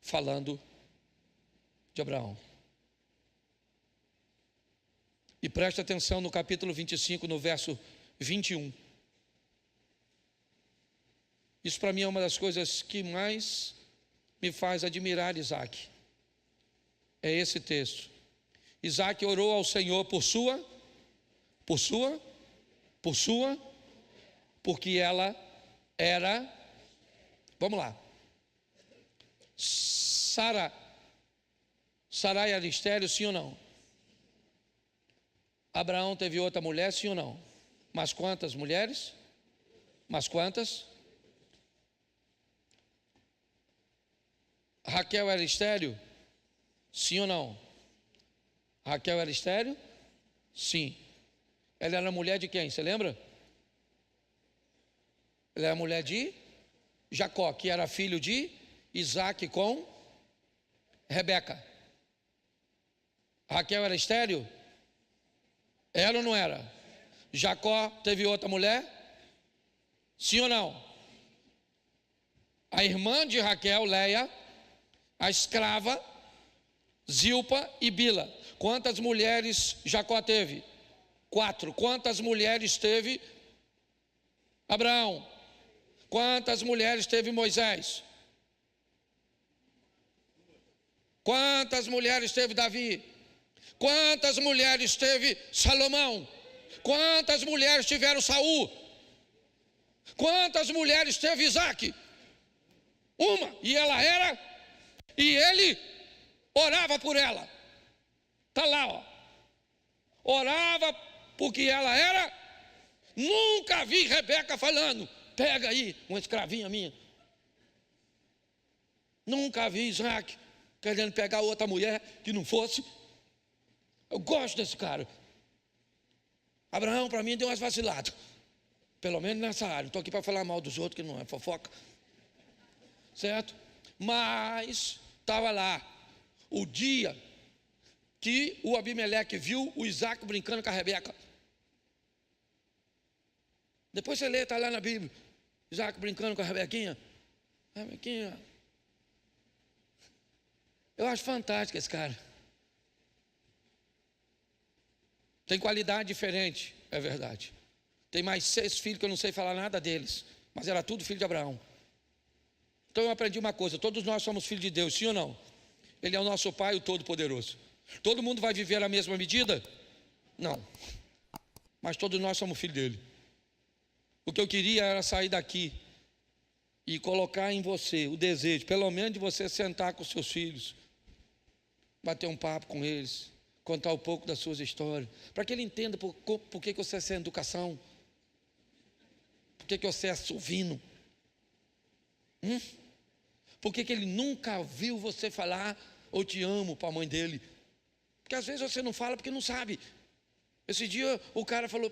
falando de Abraão. E preste atenção no capítulo 25, no verso 21. Isso para mim é uma das coisas que mais me faz admirar Isaac. É esse texto. Isaac orou ao Senhor porque ela era, vamos lá, Sarai era estéril, sim ou não? Abraão teve outra mulher, sim ou não? Mas quantas mulheres? Mas quantas? Raquel era estéril? Sim ou não? Raquel era estéril? Sim. Ela era mulher de quem? Você lembra? Ela era mulher de Jacó, que era filho de Isaac com Rebeca. Raquel era estéril? Era ou não era? Jacó teve outra mulher? Sim ou não? A irmã de Raquel, Leia, a escrava, Zilpa e Bila. Quantas mulheres Jacó teve? 4. Quantas mulheres teve Abraão? Quantas mulheres teve Moisés? Quantas mulheres teve Davi? Quantas mulheres teve Salomão? Quantas mulheres tiveram Saul? Quantas mulheres teve Isaac? Uma, e ela era, e ele orava por ela. Está lá, ó. Orava porque ela era. Nunca vi Rebeca falando: pega aí uma escravinha minha. Nunca vi Isaac querendo pegar outra mulher que não fosse. Eu gosto desse cara. Abraão, para mim, deu umas vaciladas. Pelo menos nessa área. Não estou aqui para falar mal dos outros, que não é fofoca. Certo? Mas estava lá o dia que o Abimeleque viu o Isaac brincando com a Rebeca. Depois você lê, está lá na Bíblia. Isaac brincando com a Rebequinha. Rebequinha. Eu acho fantástico esse cara. Tem qualidade diferente, é verdade. Tem mais 6 filhos que eu não sei falar nada deles, mas era tudo filho de Abraão. Então eu aprendi uma coisa: todos nós somos filhos de Deus, sim ou não? Ele é o nosso Pai, o Todo-Poderoso. Todo mundo vai viver a mesma medida? Não. Mas todos nós somos filhos dele. O que eu queria era sair daqui e colocar em você o desejo, pelo menos de você sentar com seus filhos, bater um papo com eles, contar um pouco das suas histórias, para que ele entenda por que você é sem educação, por que você é suvino, por que ele nunca viu você falar eu te amo para a mãe dele, porque às vezes você não fala porque não sabe. Esse dia o cara falou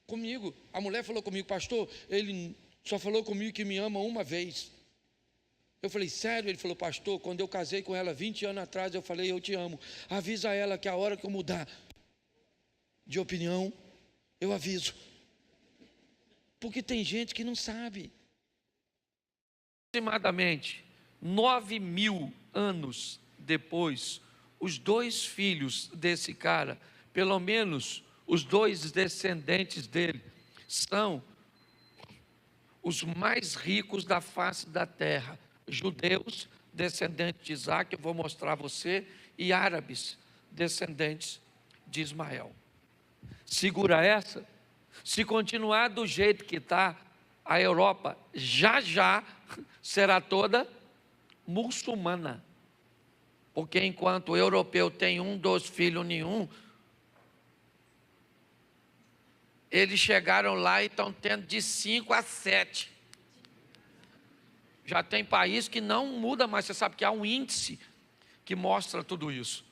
comigo, a mulher falou comigo, pastor, ele só falou comigo que me ama uma vez. Eu falei, sério? Ele falou, pastor, quando eu casei com ela 20 anos atrás, eu falei, eu te amo. Avisa ela que a hora que eu mudar de opinião, eu aviso. Porque tem gente que não sabe. Aproximadamente 9.000 anos depois, os 2 filhos desse cara, pelo menos os 2 descendentes dele, são os mais ricos da face da terra. Judeus, descendentes de Isaac, eu vou mostrar a você, e árabes, descendentes de Ismael. Segura essa. Se continuar do jeito que está, a Europa já será toda muçulmana. Porque enquanto o europeu tem 1, 2 filhos nenhum, eles chegaram lá e estão tendo de 5 a 7. Já tem país que não muda mais, você sabe que há um índice que mostra tudo isso.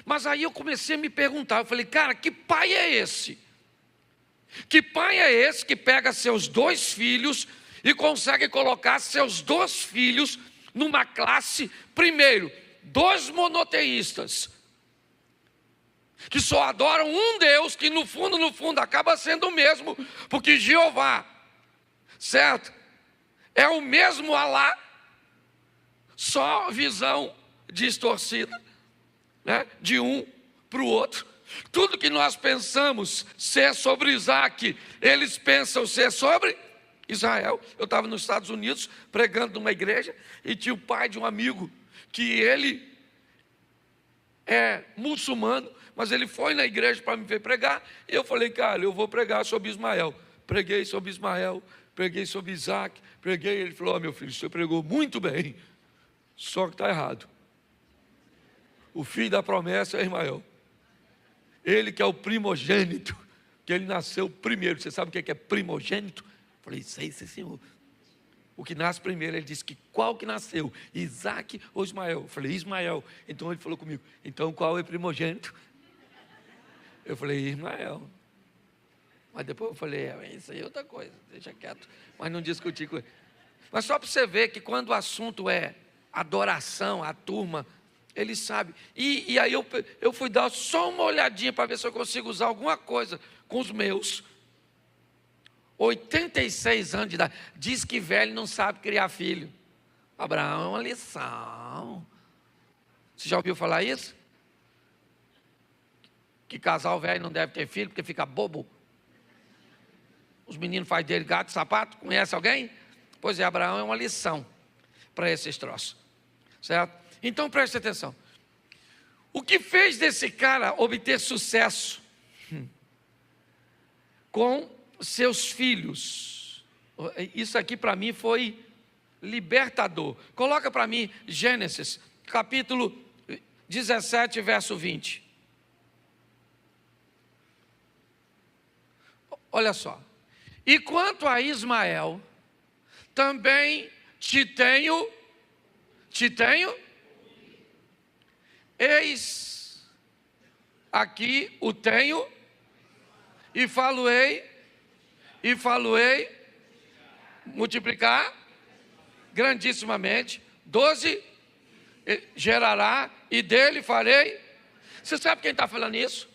Mas aí eu comecei a me perguntar, eu falei, cara, que pai é esse? Que pai é esse que pega seus 2 filhos e consegue colocar seus 2 filhos numa classe, primeiro, 2 monoteístas, que só adoram um Deus, que no fundo acaba sendo o mesmo, porque Jeová, certo? É o mesmo Alá, só visão distorcida, né? De um para o outro. Tudo que nós pensamos ser sobre Isaac, eles pensam ser sobre Israel. Eu estava nos Estados Unidos pregando numa igreja e tinha o pai de um amigo que ele é muçulmano, mas ele foi na igreja para me ver pregar, e eu falei, cara, eu vou pregar sobre Ismael. Preguei sobre Ismael, preguei sobre Isaac, preguei, ele falou, meu filho, você pregou muito bem, só que está errado. O filho da promessa é Ismael. Ele que é o primogênito, que ele nasceu primeiro. Você sabe o que é primogênito? Eu falei, sei, senhor. O que nasce primeiro, ele disse que qual que nasceu? Isaac ou Ismael? Eu falei, Ismael. Então ele falou comigo, então qual é o primogênito? Eu falei, Ismael. Mas depois eu falei, isso aí é outra coisa, deixa quieto. Mas não discuti com ele. Mas só para você ver que quando o assunto é adoração, a turma, ele sabe. E aí eu fui dar só uma olhadinha para ver se eu consigo usar alguma coisa com os meus 86 anos de idade. Diz que velho não sabe criar filho. Abraão é uma lição. Você já ouviu falar isso? Que casal velho não deve ter filho porque fica bobo. Os meninos fazem dele gato e sapato. Conhece alguém? Pois é, Abraão é uma lição para esses troços. Certo? Então preste atenção. O que fez desse cara obter sucesso com seus filhos? Isso aqui para mim foi libertador. Coloca para mim Gênesis, capítulo 17, verso 20. Olha só. E quanto a Ismael, também te tenho, eis aqui o tenho, e falo-ei, multiplicar grandissimamente, 12 gerará, e dele farei. Você sabe quem está falando isso?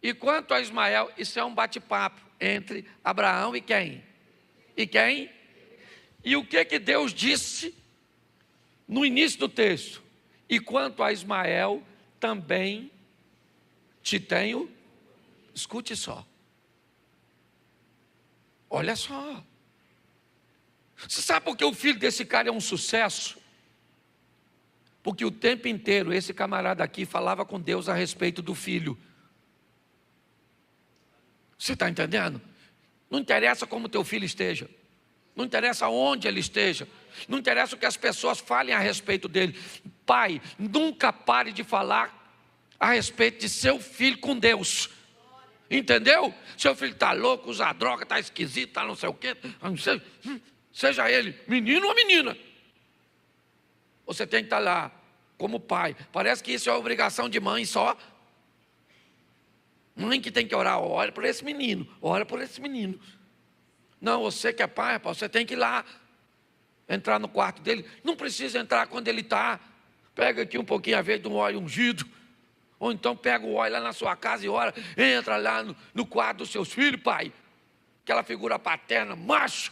E quanto a Ismael, isso é um bate-papo entre Abraão e quem? E quem? E o que Deus disse no início do texto? E quanto a Ismael, também te tenho. Escute só. Olha só. Você sabe por que o filho desse cara é um sucesso? Porque o tempo inteiro esse camarada aqui falava com Deus a respeito do filho. Você está entendendo? Não interessa como teu filho esteja. Não interessa onde ele esteja. Não interessa o que as pessoas falem a respeito dele. Pai, nunca pare de falar a respeito de seu filho com Deus. Entendeu? Seu filho está louco, usa droga, está esquisito, está não sei o quê. Não sei, seja ele menino ou menina. Você tem que estar lá como pai. Parece que isso é obrigação de mãe só. Mãe que tem que orar, ora por esse menino, ora por esse menino. Não, você que é pai, rapaz, você tem que ir lá, entrar no quarto dele. Não precisa entrar quando ele está. Pega aqui um pouquinho a vez de um óleo ungido. Ou então pega o óleo lá na sua casa e ora. Entra lá no quarto dos seus filhos, pai. Aquela figura paterna, macho.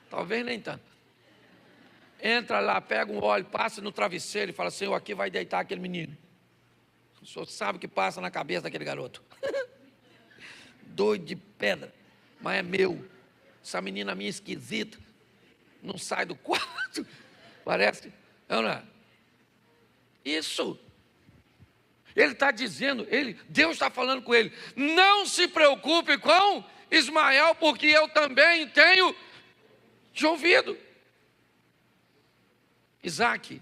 Talvez nem tanto. Entra lá, pega um óleo, passa no travesseiro e fala: Senhor, aqui vai deitar aquele menino. O senhor sabe o que passa na cabeça daquele garoto. Doido de pedra, mas é meu. Essa menina minha esquisita, não sai do quarto. Parece, não é? Isso. Ele está dizendo, Deus está falando com ele: não se preocupe com Ismael, porque eu também tenho te ouvido. Isaac,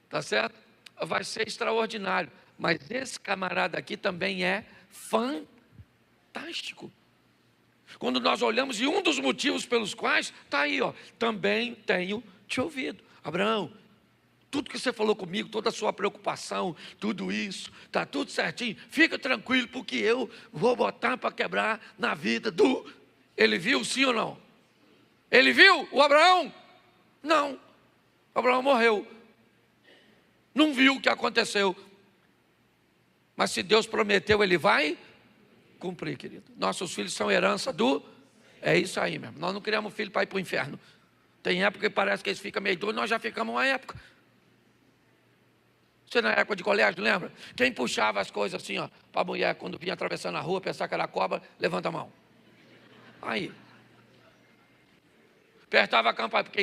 tá certo? Vai ser extraordinário. Mas esse camarada aqui também é fantástico. Quando nós olhamos, e um dos motivos pelos quais, está aí, ó, também tenho te ouvido. Abraão, tudo que você falou comigo, toda a sua preocupação, tudo isso, está tudo certinho. Fica tranquilo, porque eu vou botar para quebrar na vida do... Ele viu, sim ou não? Ele viu o Abraão? Não. Abraão morreu. Não viu o que aconteceu. Mas se Deus prometeu, Ele vai cumprir, querido. Nossos filhos são herança do... É isso aí mesmo. Nós não criamos filho para ir para o inferno. Tem época que parece que eles ficam meio doidos, nós já ficamos uma época. Você na época de colégio, lembra? Quem puxava as coisas assim, ó, para a mulher, quando vinha atravessando a rua, pensar que era cobra, levanta a mão. Aí. Apertava a campainha, porque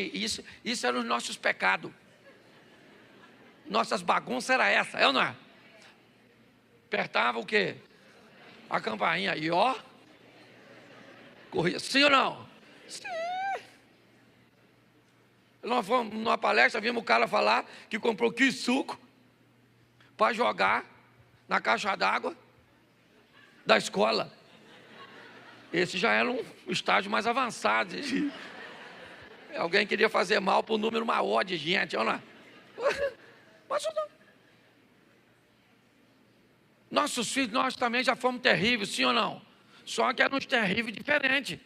isso eram os nossos pecados. Nossas bagunças era essa, é ou não é? Apertava o quê? A campainha, e ó, corria, sim ou não? Sim. Nós fomos numa palestra, vimos o cara falar que comprou suco para jogar na caixa d'água da escola. Esse já era um estágio mais avançado. Alguém queria fazer mal para o número maior de gente, olha lá. Mas não. Nossos filhos, nós também já fomos terríveis, sim ou não? Só que eram uns terríveis diferentes.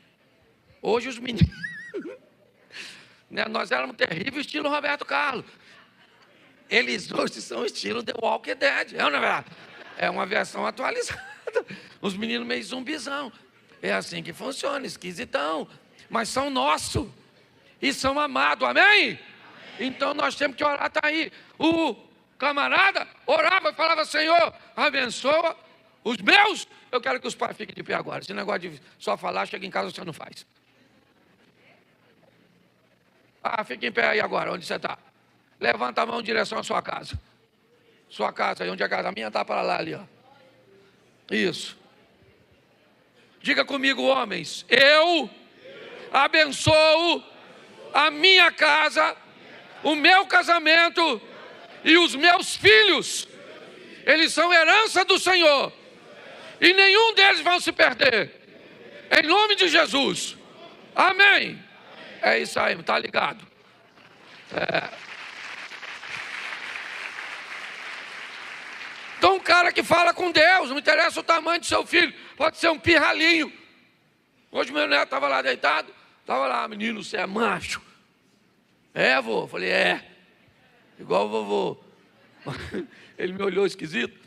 Hoje os meninos... né, nós éramos terríveis estilo Roberto Carlos. Eles hoje são estilo The Walking Dead. É, não é verdade? É uma versão atualizada. Os meninos meio zumbizão. É assim que funciona, esquisitão. Mas são nossos. E são amados, amém? Então nós temos que orar, está aí. O camarada orava e falava: Senhor, abençoa os meus. Eu quero que os pais fiquem de pé agora. Esse negócio de só falar, chega em casa, você não faz. Fique em pé aí agora, onde você está. Levanta a mão em direção à sua casa. Sua casa aí, onde é a casa minha, está para lá ali, ó. Isso. Diga comigo, homens: eu abençoo a minha casa, o meu casamento e os meus filhos. Eles são herança do Senhor. E nenhum deles vão se perder. Em nome de Jesus. Amém. É isso aí, está ligado? Então um cara que fala com Deus, não interessa o tamanho do seu filho, pode ser um pirralhinho. Hoje meu neto estava lá deitado, estava lá: menino, você é macho? É, vô? Eu falei: é. Igual o vovô. Ele me olhou esquisito.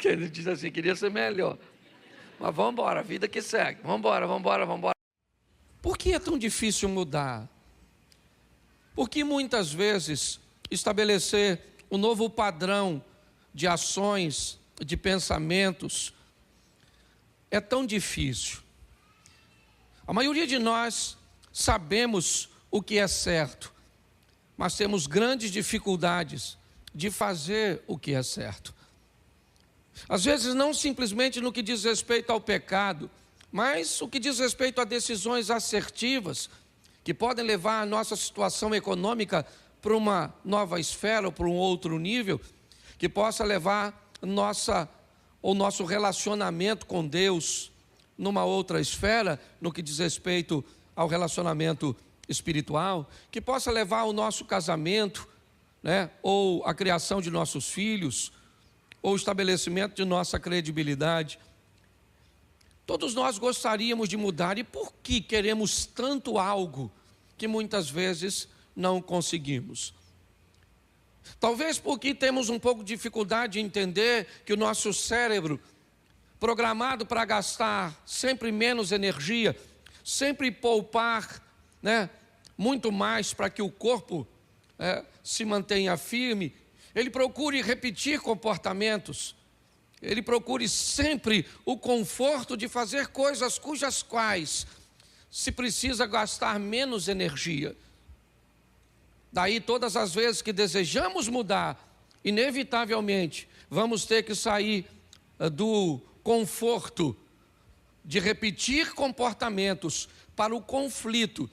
Ele disse assim: queria ser melhor. Mas vamos embora, a vida que segue. Vamos embora, vamos embora, vamos embora. Por que é tão difícil mudar? Porque muitas vezes estabelecer um novo padrão de ações, de pensamentos, é tão difícil. A maioria de nós sabemos o que é certo, mas temos grandes dificuldades de fazer o que é certo. Às vezes não simplesmente no que diz respeito ao pecado, mas o que diz respeito a decisões assertivas, que podem levar a nossa situação econômica para uma nova esfera ou para um outro nível, que possa levar o nosso relacionamento com Deus numa outra esfera, no que diz respeito ao relacionamento espiritual, que possa levar o nosso casamento, ou a criação de nossos filhos, ou o estabelecimento de nossa credibilidade. Todos nós gostaríamos de mudar, e por que queremos tanto algo que muitas vezes não conseguimos? Talvez porque temos um pouco de dificuldade de entender que o nosso cérebro, programado para gastar sempre menos energia, sempre poupar, muito mais para que o corpo se mantenha firme, ele procure repetir comportamentos, ele procure sempre o conforto de fazer coisas cujas quais se precisa gastar menos energia. Daí todas as vezes que desejamos mudar, inevitavelmente vamos ter que sair do conforto de repetir comportamentos para o conflito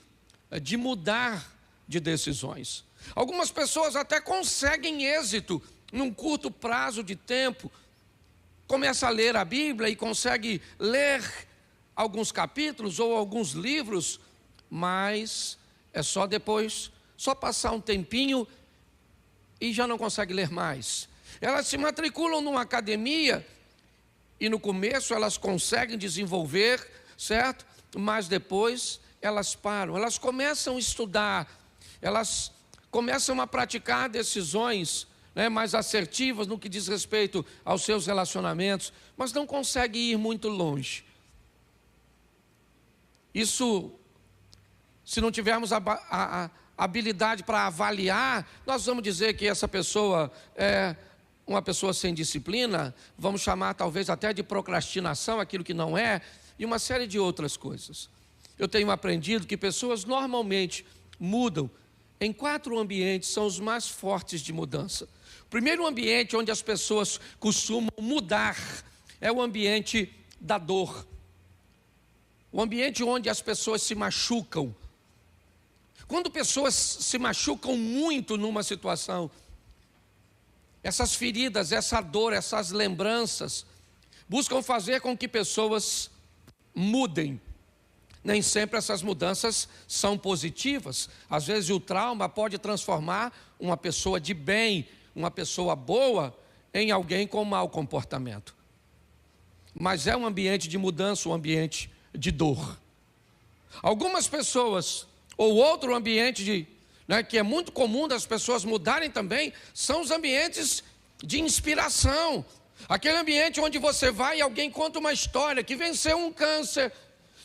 de mudar de decisões. Algumas pessoas até conseguem êxito num curto prazo de tempo. Começa a ler a Bíblia e consegue ler alguns capítulos ou alguns livros, mas é só depois, só passar um tempinho e já não consegue ler mais. Elas se matriculam numa academia e no começo elas conseguem desenvolver, certo? Mas depois elas param, elas começam a estudar, elas começam a praticar decisões mais assertivas no que diz respeito aos seus relacionamentos, mas não conseguem ir muito longe. Isso, se não tivermos a habilidade para avaliar, nós vamos dizer que essa pessoa é uma pessoa sem disciplina, vamos chamar talvez até de procrastinação, aquilo que não é, e uma série de outras coisas. Eu tenho aprendido que pessoas normalmente mudam em 4 ambientes, são os mais fortes de mudança. O primeiro ambiente onde as pessoas costumam mudar é o ambiente da dor. O ambiente onde as pessoas se machucam. Quando pessoas se machucam muito numa situação, essas feridas, essa dor, essas lembranças, buscam fazer com que pessoas mudem. Nem sempre essas mudanças são positivas. Às vezes o trauma pode transformar uma pessoa de bem, uma pessoa boa, em alguém com mau comportamento. Mas é um ambiente de mudança, um ambiente de dor. Algumas pessoas, ou outro ambiente que é muito comum das pessoas mudarem também, são os ambientes de inspiração. Aquele ambiente onde você vai e alguém conta uma história, que venceu um câncer,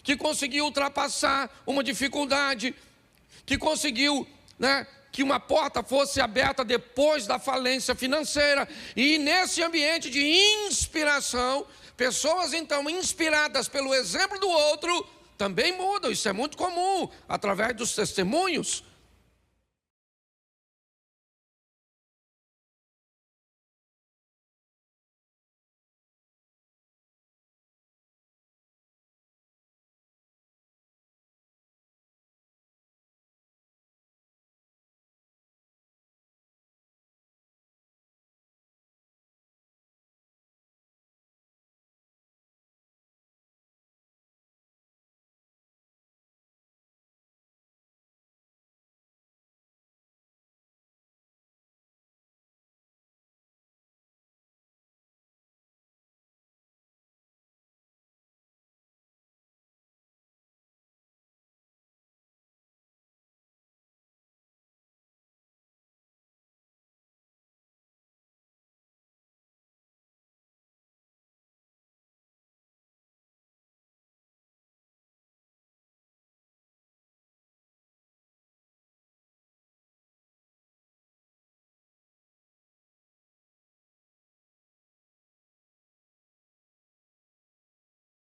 que conseguiu ultrapassar uma dificuldade, que conseguiu que uma porta fosse aberta depois da falência financeira. E nesse ambiente de inspiração, pessoas então inspiradas pelo exemplo do outro, também mudam. Isso é muito comum, através dos testemunhos